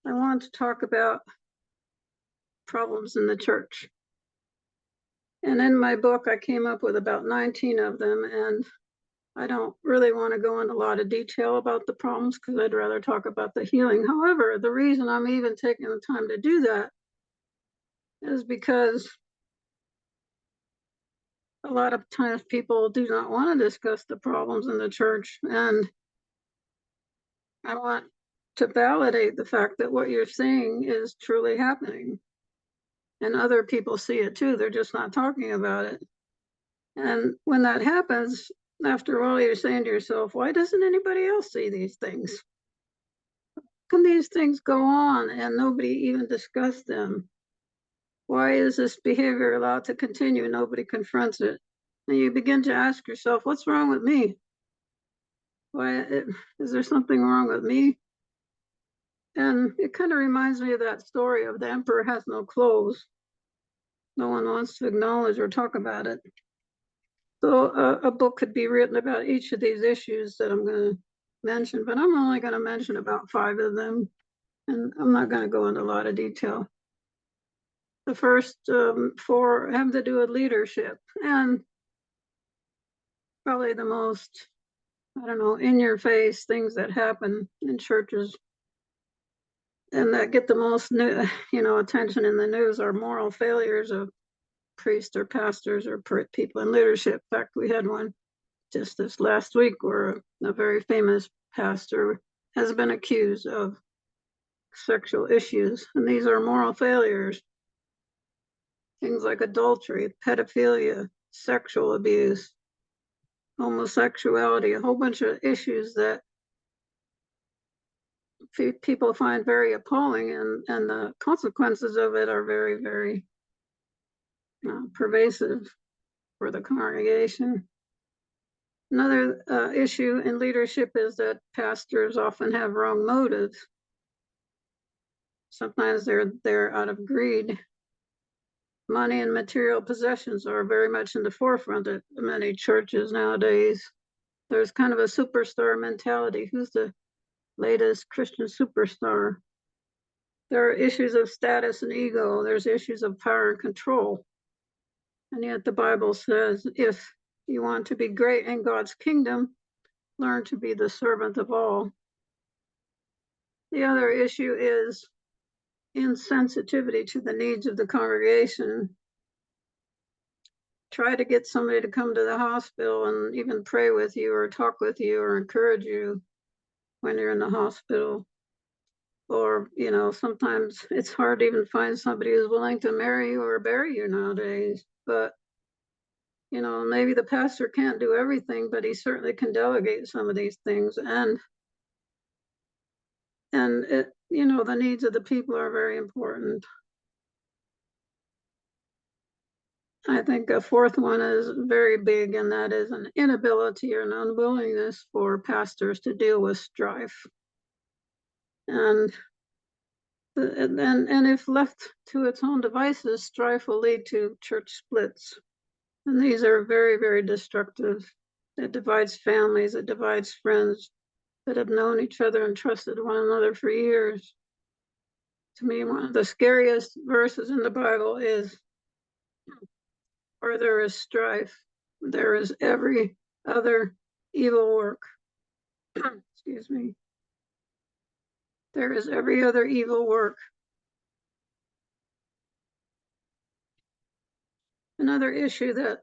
I want to talk about problems in the church. And in my book, I came up with about 19 of them, and I don't really want to go into a lot of detail about the problems because I'd rather talk about the healing. However, the reason I'm even taking the time to do that is because a lot of times people do not want to discuss the problems in the church. And I want to validate the fact that what you're saying is truly happening. And other people see it too. They're just not talking about it. And when that happens, after all, you're saying to yourself, why doesn't anybody else see these things? How come these things go on and nobody even discussed them? Why is this behavior allowed to continue? Nobody confronts it. And you begin to ask yourself, what's wrong with me? Is there something wrong with me? And it kind of reminds me of that story of the emperor has no clothes. No one wants to acknowledge or talk about it. So a book could be written about each of these issues that I'm going to mention, but I'm only going to mention about 5 of them, and I'm not going to go into a lot of detail. The first 4 have to do with leadership, and probably the most, I don't know, in your face things that happen in churches and that get the most attention in the news are moral failures of priests or pastors or people in leadership. In fact, we had one just this last week where a very famous pastor has been accused of sexual issues, and these are moral failures. Things like adultery, pedophilia, sexual abuse, homosexuality, a whole bunch of issues that people find very appalling, and the consequences of it are very, very pervasive for the congregation. Another issue in leadership is that pastors often have wrong motives. Sometimes they're out of greed. Money and material possessions are very much in the forefront of many churches nowadays. There's kind of a superstar mentality. Who's the latest Christian superstar? There are issues of status and ego. There's issues of power and control. And yet the Bible says, if you want to be great in God's kingdom, learn to be the servant of all. The other issue is insensitivity to the needs of the congregation. Try to get somebody to come to the hospital and even pray with you or talk with you or encourage you when you're in the hospital. Or, sometimes it's hard to even find somebody who's willing to marry you or bury you nowadays. But, maybe the pastor can't do everything, but he certainly can delegate some of these things. And the needs of the people are very important. I think a 4th one is very big, and that is an inability or an unwillingness for pastors to deal with strife. And if left to its own devices, strife will lead to church splits. And these are very, very destructive. It divides families, it divides friends that have known each other and trusted one another for years. To me, one of the scariest verses in the Bible is, where there is strife, there is every other evil work. Excuse me. There is every other evil work. Another issue that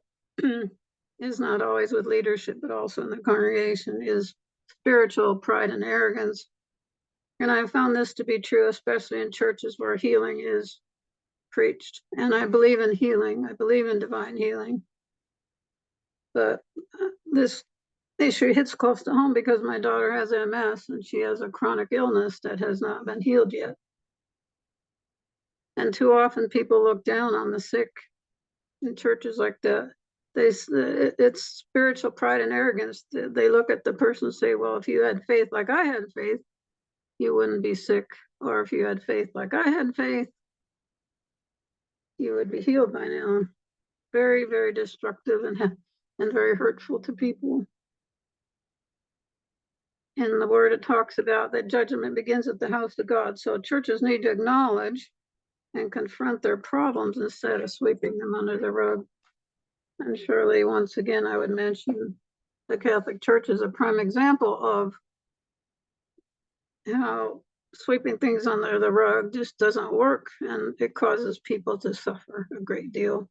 is not always with leadership, but also in the congregation, is spiritual pride and arrogance. And I found this to be true, especially in churches where healing is preached. And I believe in healing. I believe in divine healing. But this issue hits close to home because my daughter has MS and she has a chronic illness that has not been healed yet. And too often people look down on the sick in churches like that. It's spiritual pride and arrogance. They look at the person and say, well, if you had faith like I had faith, you wouldn't be sick. Or if you had faith like I had faith, you would be healed by now. Very, very destructive and very hurtful to people. in the word, it talks about that judgment begins at the house of God. So churches need to acknowledge and confront their problems instead of sweeping them under the rug. And surely, once again, I would mention the Catholic Church is a prime example of how sweeping things under the rug just doesn't work, and it causes people to suffer a great deal.